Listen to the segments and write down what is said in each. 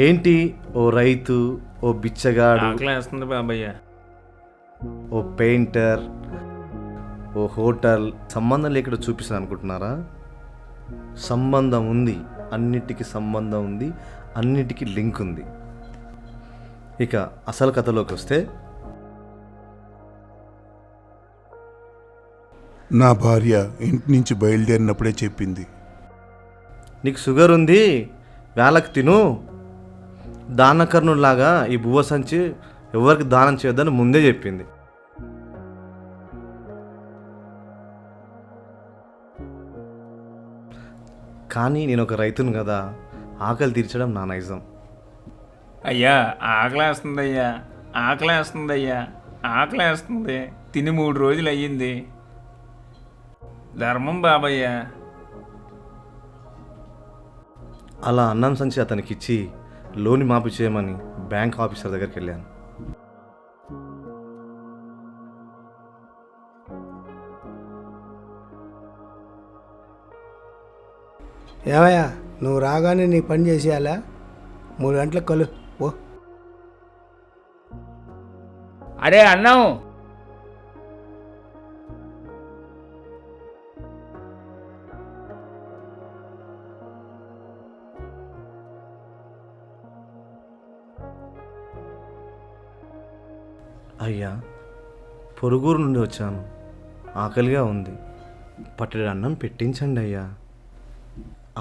ఏంటి ఓ రైతు, ఓ బిచ్చగాడు, ఆకలేస్తుంది బాబయ్య. ఓ పెయింటర్, ఓ హోటల్ సంబంధం లేకుండా చూపిస్తాను అనుకుంటున్నారా? సంబంధం ఉంది, అన్నిటికీ సంబంధం ఉంది, అన్నిటికీ లింక్ ఉంది. ఇక అసలు కథలోకి వస్తే, నా భార్య ఇంటి నుంచి బయలుదేరినప్పుడే చెప్పింది, నీకు షుగర్ ఉంది, వేళకు తిను, దానకర్ణులాగా ఈ బువ్వ సంచి ఎవరికి దానం చేయొద్దని ముందే చెప్పింది. కానీ నేను ఒక రైతును కదా, ఆకలి తీర్చడం నా నైజం. అయ్యా ఆకలేస్తుందయ్యా, ఆకలేస్తుందయ్యా, ఆకలేస్తుంది. తిని 3 రోజులు అయ్యింది. ధర్మం బాబయ్య. అలా అన్నం సంచి అతనికి ఇచ్చి లోన్ మాఫీ చేయమని బ్యాంక్ ఆఫీసర్ దగ్గరికి వెళ్ళాను. ఏమయ్యా, నువ్వు రాగానే నీ పని చేసేయాలా? 3 గంటలకు కలు ఓ. అరే అన్నం, అయ్యా, పొరుగురు నుండి వచ్చాను, ఆకలిగా ఉంది, పట్టెడు అన్నం పెట్టించండి అయ్యా.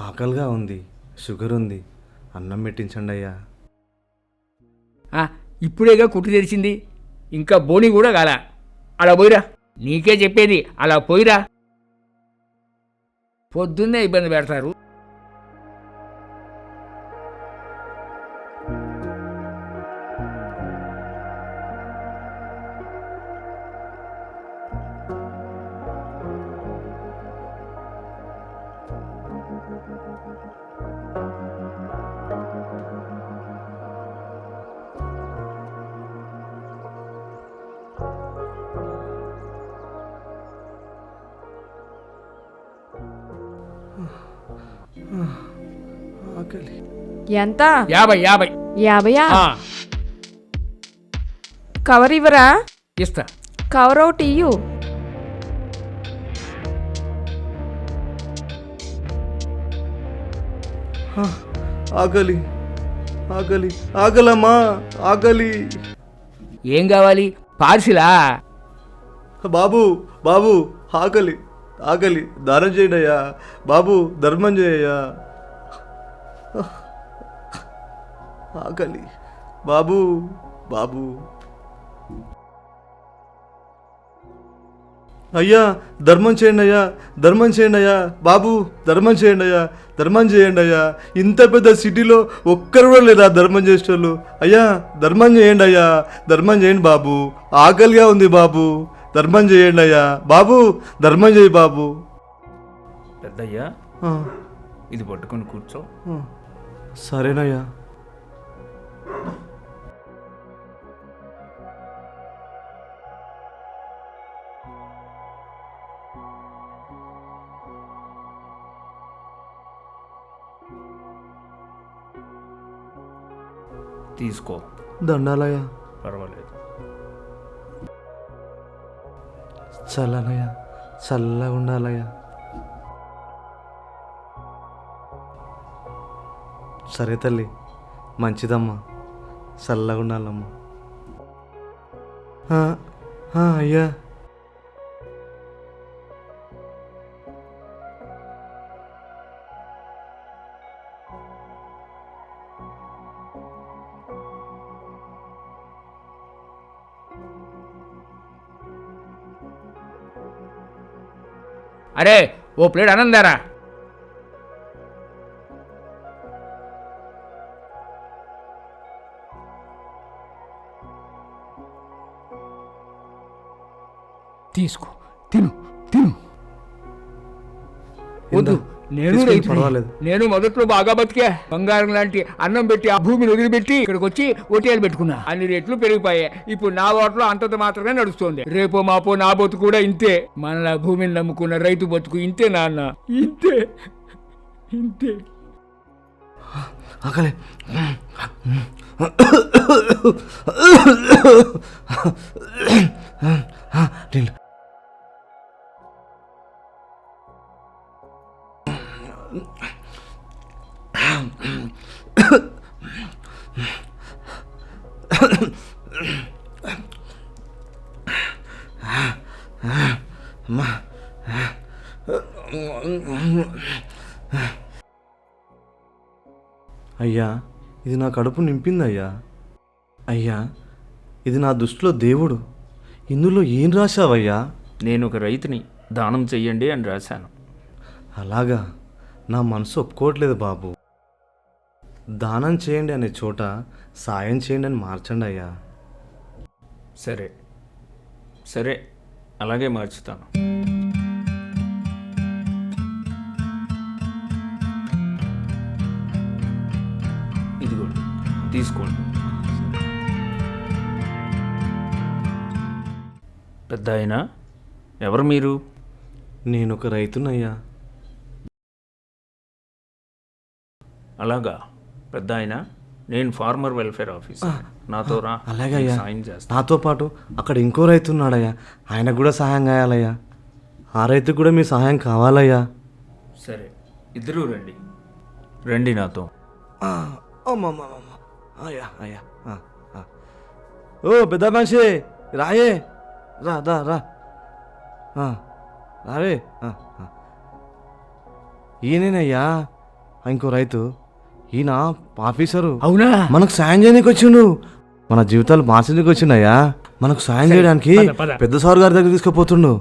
ఆకలిగా ఉంది, షుగర్ ఉంది, అన్నం పెట్టించండి అయ్యా. ఇప్పుడేగా కుట్టు తెరిచింది, ఇంకా బోని కూడా కాల. అలా పోయిరా, నీకే చెప్పేది, అలా పోయిరా. పొద్దున్నే ఇబ్బంది పెడతారు. ఆకలి. ఎంత? 50. 50? ఆ, కవర్ ఇవ్వరా? ఇస్తా. కవర్ ఒకటి ఇయ్యు. ఆకలి, ఆకలి, ఆకలమ్మా, ఆకలి. ఏం కావాలి? పార్సిలా? బాబు, బాబు, ఆకలి, ఆకలి, దానం చేయండి అయ్యా. బాబు, ధర్మం చేయయ్యా. ఆకలి, బాబు, బాబు. అయ్యా, ధర్మం చేయండి అయ్యా, ధర్మం చేయండి అయ్యా. బాబు, ధర్మం చేయండి అయ్యా, ధర్మం చేయండి అయ్యా. ఇంత పెద్ద సిటీలో ఒక్కరు కూడా లేదా ధర్మం చేసేటోళ్ళు? అయ్యా, ధర్మం చేయండి అయ్యా, ధర్మం చేయండి బాబు. ఆకలిగా ఉంది బాబు, ధర్మం చేయండి అయ్యా. బాబు, ధర్మం చేయి బాబు. పెద్దయ్యా, ఆ, ఇది పట్టుకొని కూర్చో. ఆ, సరేనయ్యా. తీసుకో, దండాలయ్యా. పర్వాలేదు. చల్లనయ్యా, చల్లగా ఉండాలయ్యా. సరే తల్లి, మంచిదమ్మా, చల్లగా ఉండాలమ్మా. అయ్యా. అరే, ఓ ప్లేట్ అన్నం దారా. తీసుకో, తిను తిను. వద్దు, నేను తీసుకోండి, రైతుని. పర్వాలేదు. నేను మొదట్లో బాగా బతికా. బంగారం లాంటి అన్నం పెట్టి ఆ భూమిని వదిలిపెట్టి ఇక్కడికి వచ్చి ఓటీఎల్ పెట్టుకున్నా. అన్ని రేట్లు పెరిగిపోయాయి. ఇప్పుడు నా ఓట్లో అంతంత మాత్రమే నడుస్తోంది. రేపో మాపో నా బతుకు కూడా ఇంతే. మన భూమిని నమ్ముకున్న రైతు బతుకు ఇంతే నాన్న, ఇంతే ఇంతే. ఆకలి. నీళ్ళు. అయ్యా, ఇది నా కడుపు నింపిందయ్యా. అయ్యా, ఇది నా దృష్టిలో దేవుడు. ఇందులో ఏం రాశావయ్యా? నేను ఒక రైతుని, దానం చెయ్యండి అని రాశాను. అలాగా? నా మనసు ఒప్పుకోవట్లేదు బాబు. దానం చేయండి అనే చోట సాయం చేయండి అని మార్చండి అయ్యా. సరే సరే, అలాగే మార్చుతాను. ఇదిగోండి, తీసుకోండి. పెద్ద ఆయన, ఎవరు మీరు? నేను ఒక రైతునయ్యా. అలాగా పెద్ద ఆయన, నేను ఫార్మర్ వెల్ఫేర్ ఆఫీసర్. నాతో రా, అలాగే నీకు అయ్యా. సాయం చేస్తా. నాతో పాటు అక్కడ ఇంకో రైతు ఉన్నాడయ్యా. ఆయనకు కూడా సహాయం కావాలయ్యా. ఆ రైతుకు కూడా మీ సహాయం కావాలయ్యా. సరే, ఇద్దరూ రండి. రండి నాతో. అయ్యా అయ్యా. ఓ పెద్ద మనిషి, రాయే, రా దా రా. రావే. ఈయనేనయ్యా ఇంకో రైతు. ఈయన ఆఫీసరు. అవునా? మనకు సాయం చేయడానికి వచ్చిండు. మన జీవితాలు మార్చడానికి వచ్చిండయ్యా. మనకు సాయం చేయడానికి పద. పెద్ద సార్ గారి దగ్గర తీసుకుపోతుండు.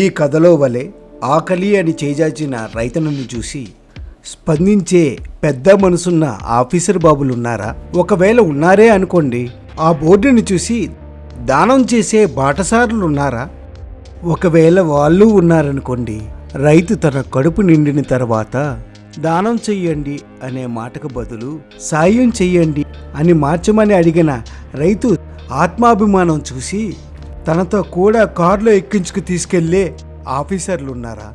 ఈ కథలో వలె ఆకలి అని చేజార్చిన రైతన్నను చూసి స్పందించే పెద్ద మనసున్న ఆఫీసర్ బాబులు ఉన్నారా? ఒకవేళ ఉన్నారే అనుకోండి, ఆ బోర్డుని చూసి దానం చేసే బాటసారులు ఉన్నారా? ఒకవేళ వాళ్ళు ఉన్నారనుకోండి, రైతు తన కడుపు నిండిన తర్వాత దానం చెయ్యండి అనే మాటకు బదులు సాయం చెయ్యండి అని మార్చమని అడిగిన రైతు ఆత్మాభిమానం చూసి తనతో కూడా కారులో ఎక్కించుకు తీసుకెళ్లే ఆఫీసర్లు ఉన్నారా?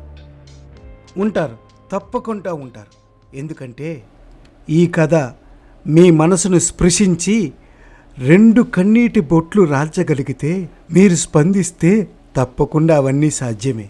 ఉంటారు, తప్పకుండా ఉంటారు. ఎందుకంటే ఈ కథ మీ మనసును స్పృశించి 2 కన్నీటి బొట్లు రాల్చగలిగితే, మీరు స్పందిస్తే తప్పకుండా అవన్నీ సాధ్యమే.